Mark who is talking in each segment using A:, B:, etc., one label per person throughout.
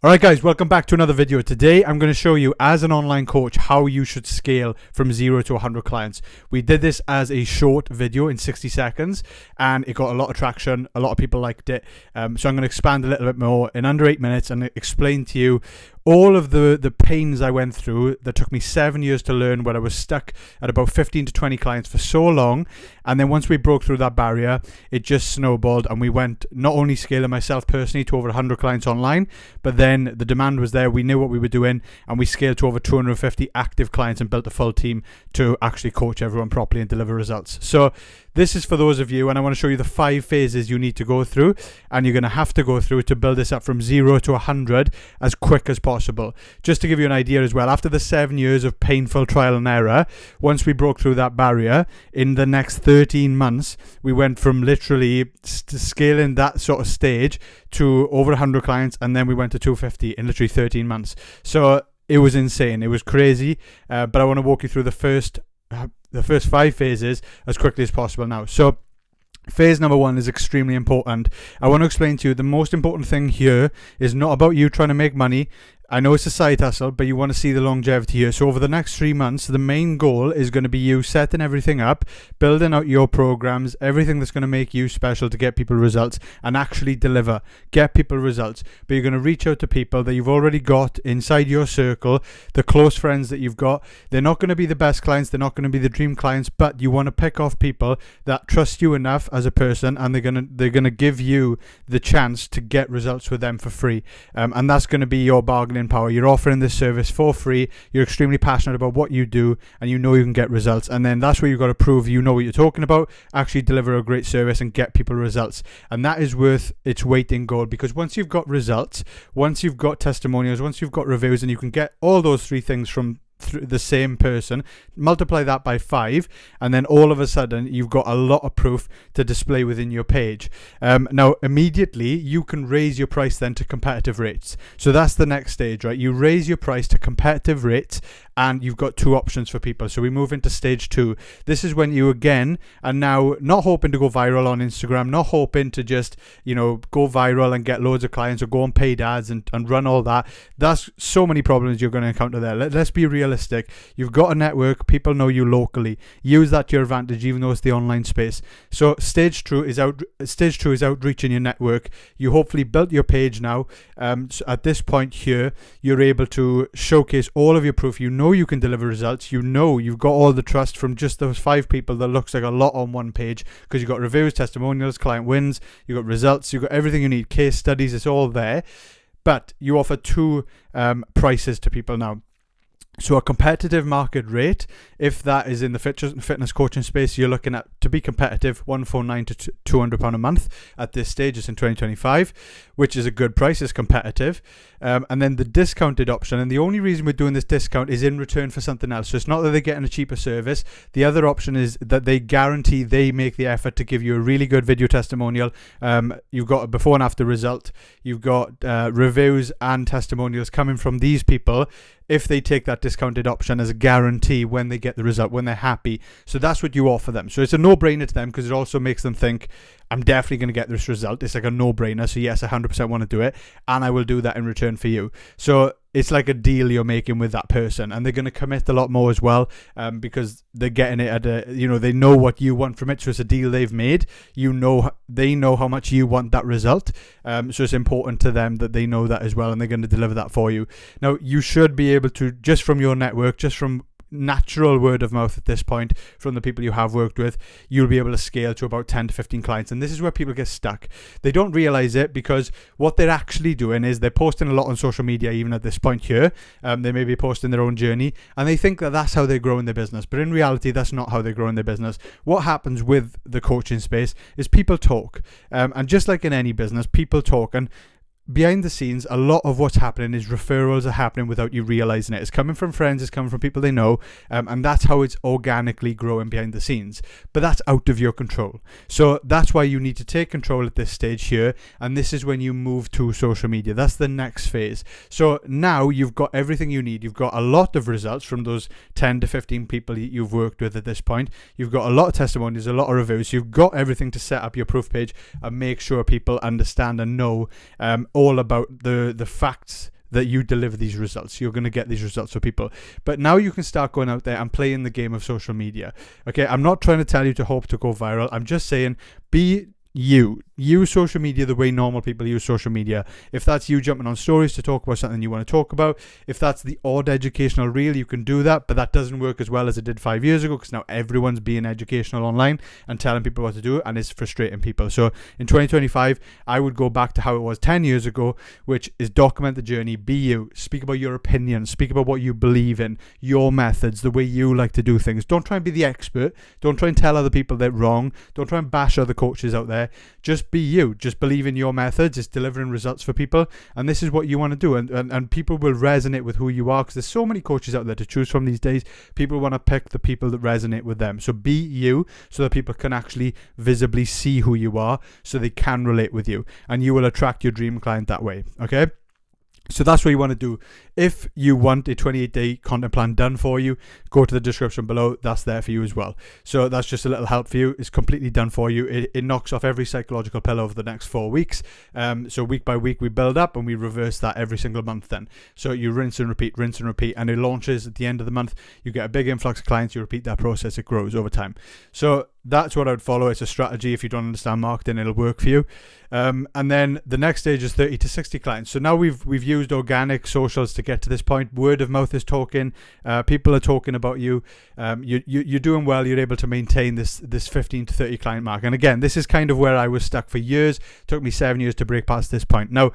A: Alright guys, welcome back to another video. Today I'm going to show you as an online coach how you should scale from 0 to 100 clients. We did this as a short video in 60 seconds and it got a lot of traction. A lot of people liked it. So I'm going to expand a little bit more in under 8 minutes and explain to you all of the pains I went through that took me 7 years to learn, where I was stuck at about 15 to 20 clients for so long. And then once we broke through that barrier, it just snowballed and we went not only scaling myself personally to over 100 clients online, but then the demand was there. We knew what we were doing and we scaled to over 250 active clients and built a full team to actually coach everyone properly and deliver results. So this is for those of you, and I want to show you the 5 phases you need to go through and you're going to have to go through to build this up from 0 to 100 as quick as possible. Just to give you an idea as well, after the 7 years of painful trial and error, once we broke through that barrier, in the next 13 months, we went from literally scaling that sort of stage to over 100 clients, and then we went to 250 in literally 13 months. So it was insane. It was crazy. But I want to walk you through the first 5 phases as quickly as possible now. So phase number 1 is extremely important. I want to explain to you the most important thing here is not about you trying to make money. I know it's a side hustle, but you want to see the longevity here. So over the next 3 months, the main goal is going to be you setting everything up, building out your programs, everything that's going to make you special to get people results and actually deliver, get people results. But you're going to reach out to people that you've already got inside your circle, the close friends that you've got. They're not going to be the best clients, they're not going to be the dream clients, but you want to pick off people that trust you enough as a person, and they're going to give you the chance to get results with them for free. And that's going to be your bargaining power. You're offering this service for free, you're extremely passionate about what you do, and you know you can get results, and then that's where you've got to prove you know what you're talking about, actually deliver a great service and get people results. And that is worth its weight in gold, because once you've got results, once you've got testimonials, once you've got reviews, and you can get all those 3 things from the same person, multiply that by 5, and then all of a sudden you've got a lot of proof to display within your page. Now immediately you can raise your price then to competitive rates. So that's the next stage, right? You raise your price to competitive rates and you've got 2 options for people. So we move into stage 2. This is when you again are now not hoping to go viral on Instagram, not hoping to just, go viral and get loads of clients or go on paid ads and run all that. That's so many problems you're going to encounter there. Let's be realistic. You've got a network, people know you locally. Use that to your advantage, even though it's the online space. So stage 2 is outreach in your network. You hopefully built your page now. So at this point here, you're able to showcase all of your proof. You know you can deliver results. You know you've got all the trust from just those 5 people that looks like a lot on one page, because you've got reviews, testimonials, client wins, you've got results, you've got everything you need, case studies, it's all there. But you offer 2 prices to people now. So a competitive market rate, if that is in the fitness coaching space, you're looking at, to be competitive, £149 to £200 a month. At this stage, it's in 2025, which is a good price, it's competitive. And then the discounted option, and the only reason we're doing this discount is in return for something else. So it's not that they're getting a cheaper service. The other option is that they guarantee they make the effort to give you a really good video testimonial. You've got a before and after result. You've got reviews and testimonials coming from these people if they take that discounted option as a guarantee when they get the result, when they're happy. So that's what you offer them. So it's a no-brainer to them, because it also makes them think, I'm definitely going to get this result. It's like a no-brainer. So yes, I 100% want to do it, and I will do that in return for you. So it's like a deal you're making with that person, and they're going to commit a lot more as well, because they're getting it at a, they know what you want from it. So it's a deal they've made. They know how much you want that result. So it's important to them that they know that as well, and they're going to deliver that for you. Now, you should be able to, just from your network, just from natural word of mouth at this point from the people you have worked with, you'll be able to scale to about 10 to 15 clients. And this is where people get stuck. They don't realize it, because what they're actually doing is they're posting a lot on social media even at this point here. They may be posting their own journey and they think that that's how they're growing their business, but in reality that's not how they're growing their business. What happens with the coaching space is people talk, and just like in any business, people talk, and behind the scenes, a lot of what's happening is referrals are happening without you realizing it. It's coming from friends, it's coming from people they know, and that's how it's organically growing behind the scenes. But that's out of your control. So that's why you need to take control at this stage here, and this is when you move to social media. That's the next phase. So now you've got everything you need. You've got a lot of results from those 10 to 15 people you've worked with at this point. You've got a lot of testimonies, a lot of reviews. You've got everything to set up your proof page and make sure people understand and know all about the facts that you deliver these results. You're going to get these results for people. But now you can start going out there and playing the game of social media. Okay, I'm not trying to tell you to hope to go viral. I'm just saying, be you. Use social media the way normal people use social media. If that's you jumping on stories to talk about something you want to talk about, if that's the odd educational reel, you can do that, but that doesn't work as well as it did 5 years ago, because now everyone's being educational online and telling people what to do, and it's frustrating people. So in 2025, I would go back to how it was 10 years ago, which is document the journey, be you, speak about your opinions, speak about what you believe in, your methods, the way you like to do things. Don't try and be the expert. Don't try and tell other people they're wrong. Don't try and bash other coaches out there. Just be you. Just believe in your methods. It's delivering results for people, and this is what you want to do, and people will resonate with who you are, because there's so many coaches out there to choose from these days. People want to pick the people that resonate with them. So be you, so that people can actually visibly see who you are, so they can relate with you, and you will attract your dream client that way. Okay, so that's what you want to do. If you want a 28-day content plan done for you, go to the description below. That's there for you as well. So that's just a little help for you. It's completely done for you. It knocks off every psychological pill over the next 4 weeks. So week by week we build up, and we reverse that every single month then. So you rinse and repeat, and it launches at the end of the month. You get a big influx of clients. You repeat that process. It grows over time. So that's what I would follow. It's a strategy. If you don't understand marketing, it'll work for you. And then the next stage is 30 to 60 clients. So now we've used organic socials to get to this point. Word of mouth is talking. People are talking about you. You're doing well. You're able to maintain this 15 to 30 client mark. And again, this is kind of where I was stuck for years. It took me 7 years to break past this point. Now,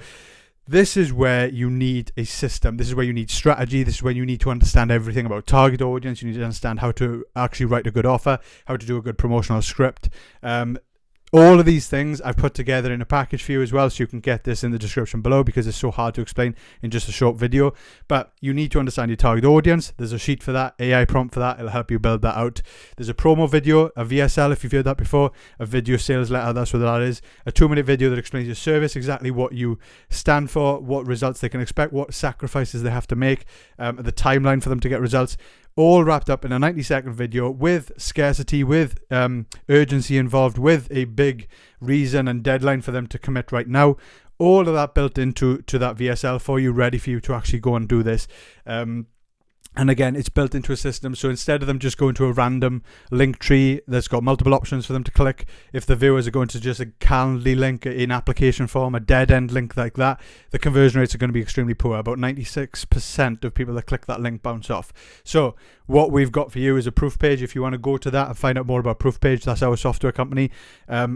A: this is where you need a system. This is where you need strategy. This is where you need to understand everything about target audience. You need to understand how to actually write a good offer, how to do a good promotional script. All of these things I've put together in a package for you as well, so you can get this in the description below, because it's so hard to explain in just a short video. But you need to understand your target audience. There's a sheet for that, AI prompt for that. It'll help you build that out. There's a promo video, a VSL if you've heard that before, a video sales letter, that's what that is. A 2-minute video that explains your service, exactly what you stand for, what results they can expect, what sacrifices they have to make, the timeline for them to get results. All wrapped up in a 90-second video with scarcity, with urgency involved, with a big reason and deadline for them to commit right now. All of that built into that VSL for you, ready for you to actually go and do this. And again, it's built into a system. So instead of them just going to a random link tree that's got multiple options for them to click, if the viewers are going to just a Calendly link in application form, a dead end link like that, the conversion rates are going to be extremely poor. About 96% of people that click that link bounce off. So what we've got for you is a proof page. If you want to go to that and find out more about Proof Page, that's our software company.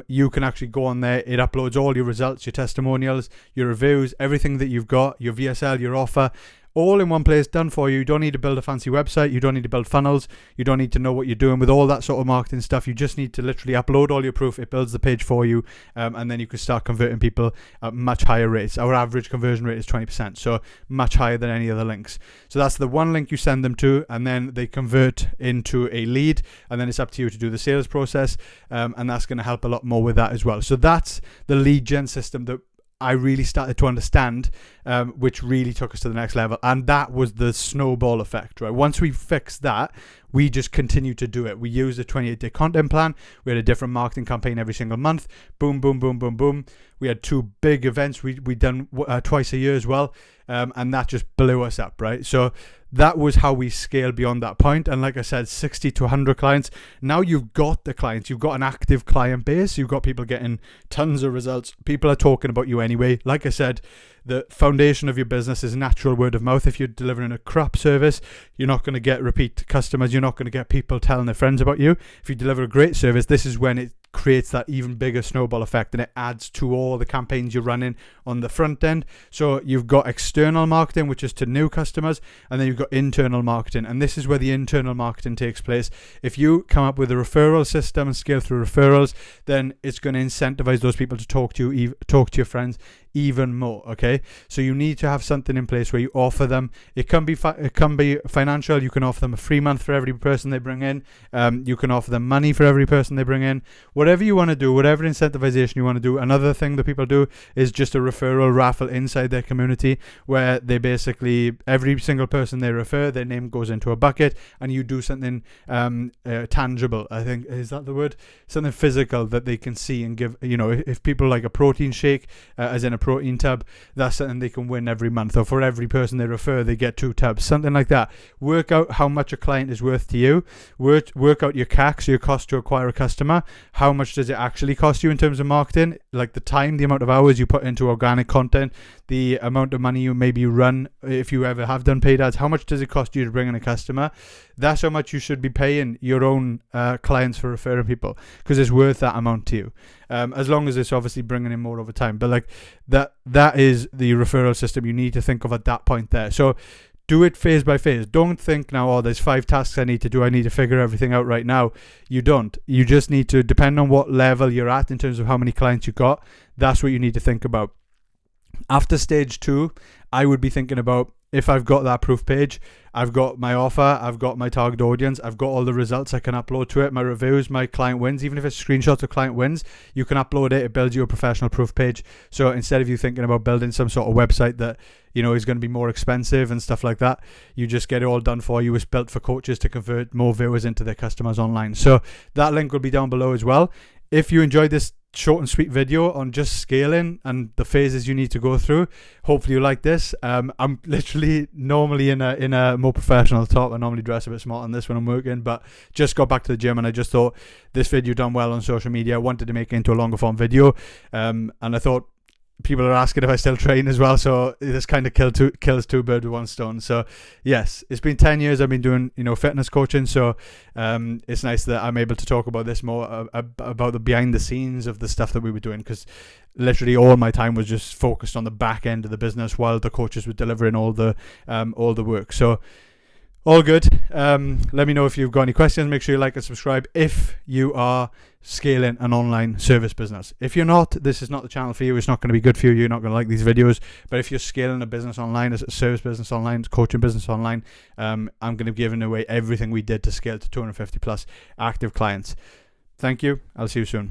A: You can actually go on there. It uploads all your results, your testimonials, your reviews, everything that you've got, your VSL, your offer, all in one place, done for you. You don't need to build a fancy website. You don't need to build funnels. You don't need to know what you're doing with all that sort of marketing stuff. You just need to literally upload all your proof. It builds the page for you, and then you can start converting people at much higher rates. Our average conversion rate is 20%, so much higher than any other links. So that's the one link you send them to, and then they convert into a lead, and then it's up to you to do the sales process, and that's going to help a lot more with that as well. So that's the lead gen system that I really started to understand, which really took us to the next level. And that was the snowball effect, right? Once we fixed that, we just continued to do it. We used a 28-day content plan. We had a different marketing campaign every single month. Boom, boom, boom, boom, boom. We had 2 big events we done twice a year as well. And that just blew us up, right? So that was how we scaled beyond that point. And like I said, 60 to 100 clients. Now you've got the clients. You've got an active client base. You've got people getting tons of results. People are talking about you anyway. Like I said, the foundation of your business is natural word of mouth. If you're delivering a crap service, you're not going to get repeat customers. You're not going to get people telling their friends about you. If you deliver a great service, this is when it creates that even bigger snowball effect, and it adds to all the campaigns you're running on the front end. So you've got external marketing, which is to new customers, and then you've got internal marketing, and this is where the internal marketing takes place. If you come up with a referral system and scale through referrals, then it's going to incentivize those people to talk to you, talk to your friends even more. Okay, so you need to have something in place where you offer them. It can be financial. You can offer them a free month for every person they bring in. You can offer them money for every person they bring in. Whatever you want to do, whatever incentivization you want to do. Another thing that people do is just a referral raffle inside their community, where they basically, every single person they refer, their name goes into a bucket, and you do something tangible. I think, is that the word? Something physical that they can see and give. You know, if people like a protein shake, as in a protein tub, that's something they can win every month. Or for every person they refer, they get 2 tubs, something like that. Work out how much a client is worth to you. Work out your CAC, so your cost to acquire a customer. How much does it actually cost you in terms of marketing? Like the time, the amount of hours you put into organic content, the amount of money you maybe run if you ever have done paid ads. How much does it cost you to bring in a customer? That's how much you should be paying your own clients for referring people, because it's worth that amount to you. As long as it's obviously bringing in more over time. But like that is the referral system you need to think of at that point there. So do it phase by phase. Don't think now, oh, there's 5 tasks I need to do. I need to figure everything out right now. You don't. You just need to, depend on what level you're at in terms of how many clients you got, that's what you need to think about. After stage 2, I would be thinking about, if I've got that proof page, I've got my offer, I've got my target audience, I've got all the results I can upload to it, my reviews, my client wins. Even if it's screenshots of client wins, you can upload it. It builds you a professional proof page. So instead of you thinking about building some sort of website that, you know, is going to be more expensive and stuff like that, you just get it all done for you. It's built for coaches to convert more viewers into their customers online. So that link will be down below as well. If you enjoyed this short and sweet video on just scaling and the phases you need to go through, hopefully you like this. I'm literally normally in a more professional top. I normally dress a bit smart on this when I'm working, but just got back to the gym and I just thought this video done well on social media. I wanted to make it into a longer form video, and I thought people are asking if I still train as well, so this kind of kills 2 birds with 1 stone. So yes, it's been 10 years I've been doing, you know, fitness coaching, so it's nice that I'm able to talk about this more, about the behind the scenes of the stuff that we were doing, because literally all my time was just focused on the back end of the business while the coaches were delivering all the work. So all good. Let me know if you've got any questions. Make sure you like and subscribe if you are scaling an online service business. If you're not, this is not the channel for you. It's not going to be good for you. You're not going to like these videos. But if you're scaling a business online, as a service business online, coaching business online, I'm going to be giving away everything we did to scale to 250 plus active clients. Thank you. I'll see you soon.